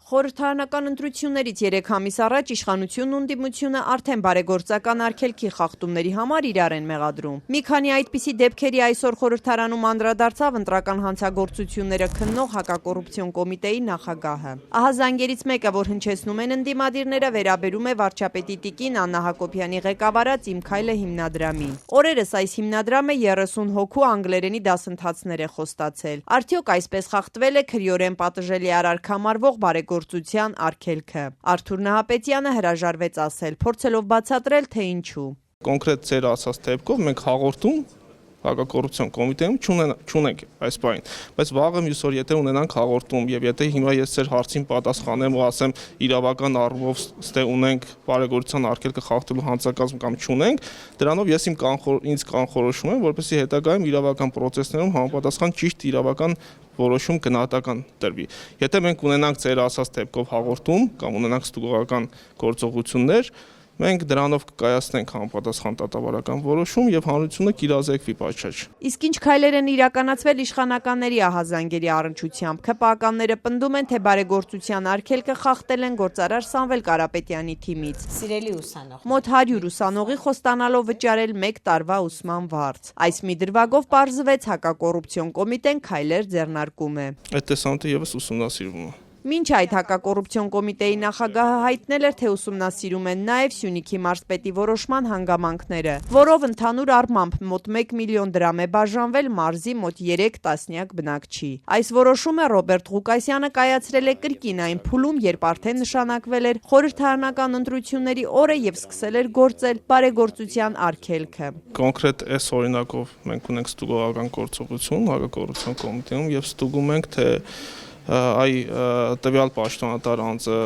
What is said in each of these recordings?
Խորհրդարանական ընտրություններից 3 ամիս առաջ իշխանությունն ու ընդդիմությունը արդեն բարեգործական արգելքի խախտումների համար իրար են մեղադրում։ Մի քանի այդպիսի դեպքերի այսօր խորհրդարանում անդրադարձավ ընտրական հանցագործությունները քննող հակակոռուպցիոն կոմիտեի նախագահը։ Ահա զանգերից մեկը, որ հնչեցնում են ընդդիմադիրները, վերաբերում է վարչապետի տիկին Աննա Հակոբյանի ղեկավարած «Իմ քայլը» հիմնադրամին։ Օրերս այս հիմնադրամը 30 հոգու անգլերենի դասընթացներ է խոստացել։ Արդյոք այսպես խախտվել է քրեորեն պատժելի արարք համարվող բարեգործության արգելքը։ Արթուր Նահապետյանը հրաժարվեց ասել, փորձելով բացատրել, թե ինչու։ Կոնկրետ ձեր ասած դեպքով մենք հաղորդում հակակոռուպցիոն կոմիտեում չունենք այս բանին, բայց վաղը մյուս օր եթե ունենանք հաղորդում եւ եթե հիմա ես ձեր հարցին պատասխանեմ ու ասեմ իրավական առումով ստե ունենք բարեգործության արգելքը խախտելու հանցակազմ կամ չունենք, դրանով ես ինձ կանխորոշում եմ, որպեսզի հետագայում իրավական պրոցեսներում համապատասխան ճիշտ իրավական որոշում գնահատական տրվի։ Եթե մենք ունենանք ձեր ասած դեպքով հաղորդում կամ ունենանք ստուգողական գործողություններ, մենք դրանով կկայացնենք համապատասխան դատավարական որոշում եւ հանրությունը կիրազեկվի պատշաճ։ Իսկ ինչ քայլեր են իրականացվել իշխանականների ահազանգերի առնչությամբ, ՔՊԱ-ականները պնդում են, թե բարեգործության արգելքը խախտել են գործարար Սամվել Կարապետյանի թիմից։ Սիրելի ուսանող, մոտ 100 ուսանողի խոստանալով վճարել 1 տարվա ուսման վարձ։ Այս մի դրվագով պարզվեց հակակոռուպցիոն կոմիտեն քայլեր ձեռնարկում է։ Այդ տեսանյութը եւս ուսումնասիրվում է։ Մինչ այդ հակակոռուպցիոն կոմիտեի նախագահը հայտնել էր, թե ուսումնասիրում են նաև Սյունիքի մարզպետի որոշման հանգամանքները, որով ընդհանուր առմամբ մոտ 1 միլիոն դրամ է բաժանվել մարզի մոտ 3 տասնյակ բնակչի։ Այս որոշումը Ռոբերտ Ղուկասյանը կայացրել է կրկին այն փուլում, երբ արդեն նշանակվել էր խորհրդարանական ընտրությունների օրը եւ սկսել էր գործել բարեգործության արգելքը։ Կոնկրետ այս օրինակով մենք ունենք ստուգողական գործողություն հակակոռուպցիոն կոմիտեում եւ ստուգում ենք, թե տվյալ պաշտոնատար անձը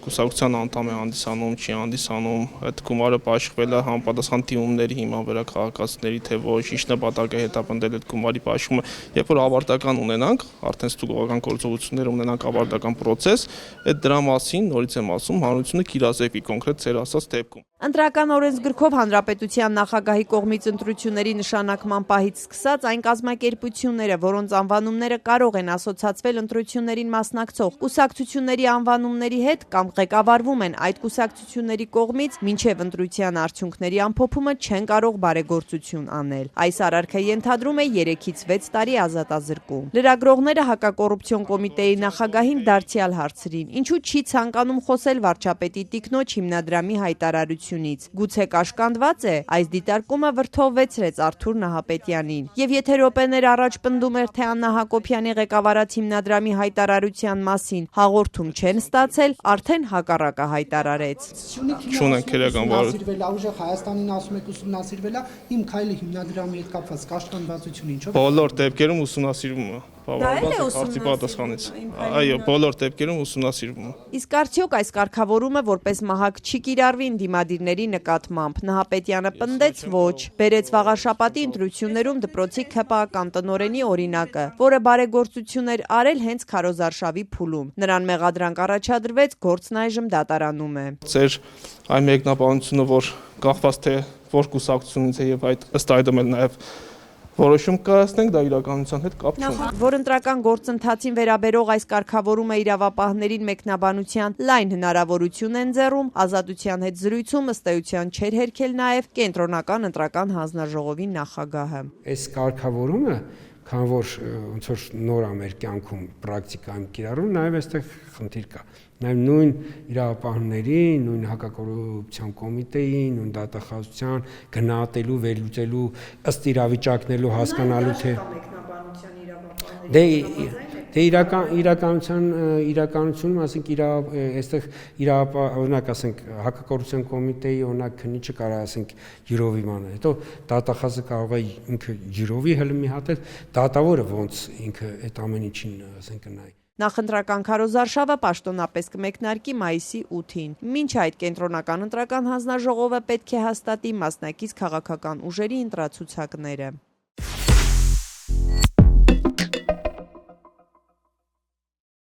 կուսակցության անդամ է հանդիսանում, չի հանդիսանում, այդ գումարը պաշտվել է համապատասխան դիմումների հիման վրա քաղաքացիների, թե ոչ, ինչ նպատակ է հետապնդել այդ գումարի պաշտումը, երբ որ ավարտական ունենանք, արդեն ստուգողական գործողություններ ունենանք ավարտական process, այդ դրա մասին նորից եմ ասում, հանրությունը կիրազեկվի կոնկրետ ձեր ասած դեպքում։ Ընտրական օրենսգրքով հանրապետության նախագահի կողմից ընտրությունների նշանակման պահից սկսած այն կազմակերպությունները, որոնց անվանումները կարող են ասոցացվել ընտրություններին մասնակցող կուսակցությունների անվանումների հետ կամ ղեկավարվում են այդ կուսակցությունների կողմից, մինչև ընտրության արդյունքների ամփոփումը չեն կարող բարեգործություն անել։ Այս արարքը ենթադրում է 3-ից 6 տարի ազատազրկում։ Լրագրողները հակակոռուպցիոն կոմիտեի նախագահին դարձյալ հարցրին, ինչու չի ցանկանում խոսել վարչապետի տիկնոջ հիմնադրամի հայտարարությունից։ Գուցե կաշկանդված է, այս դիտարկումը վրդովվեցրեց Արթուր Նահապետյանին։ Եւ եթե րոպեներ առաջ պնդում էր, թե Աննա Հակոբյանի ղեկավարած հիմնադրամի հայտարարության մասին հաղորդում չեն ստացել, արդեն հակառակը հայտարարեց։ Չունենք քրեական վարույթ։ Ուժեղ Հայաստանին ասում եք ուսումնասիրվել է, Իմ քայլը հիմնադրամի հետ կապված կաշկանդվածություն ինչով։ Բոլոր դեպքերում ուսումնասիրվում է։ Այո, բոլոր դեպքերում ուսումնասիրվում է։ Իսկ արդյոք այս կարգավորումը որպես մահակ չի կիրառվի ընդդիմադիրների նկատմամբ։ Նահապետյանը պնդեց ոչ, բերեց վաղաշաբաթի ընտրություններում դպրոցի ՔՊԱ-ական տնօրենի օրինակը, որը բարեգործություն էր արել հենց քարոզարշավի փուլում։ Նրան մեղադրանք առաջադրվեց, գործն այժմ դատարանում է։ Ձեր այն մեկնաբանությունը, որ կախված թե որ կուսակցությունից է եւ այդ ըստ այդմ էլ նաեւ որոշում կայացնենք, դա իրականության հետ կապ չունի։ Որ ընտրական գործընթացին վերաբերող այս կարգավորումը իրավապահներին մեկնաբանության լայն հնարավորություն են ձեռում, Ազատության հետ զրույցում ըստ էության չէր հերքել նաև Կենտրոնական ընտրական հանձնաժողովի նախագահը։ Այս կարգավորումը, քան որ ոնց որ նոր է մեր կյանքում պրակտիկայում կիրառում, նաև այստեղ խնդիր կա։ Նաև նույն իրավապահների, նույն հակակոռուպցիոն կոմիտեի, նույն դատախազության գնահատելու, վերլուծելու, ըստ իրավիճակներու հասկանալու թե իրականությունում, ասենք այստեղ օրինակ ասենք հակակոռուպցիոն կոմիտեի օրինակ քննիչը կարող է ասենք յուրով իմանալ, հետո դատախազը կարող է ինքը յուրովի հլմի հատել, դատավորը ոնց ինքը այդ ամեն ինչին ասենք նայի։ Նախընտրական քարոզարշավը պաշտոնապես կմեկնարկի մայիսի 8-ին։ Մինչ այդ Կենտրոնական ընտրական հանձնաժողովը պետք է հաստատի մասնակից քաղաքական ուժերի ընտրացուցակները։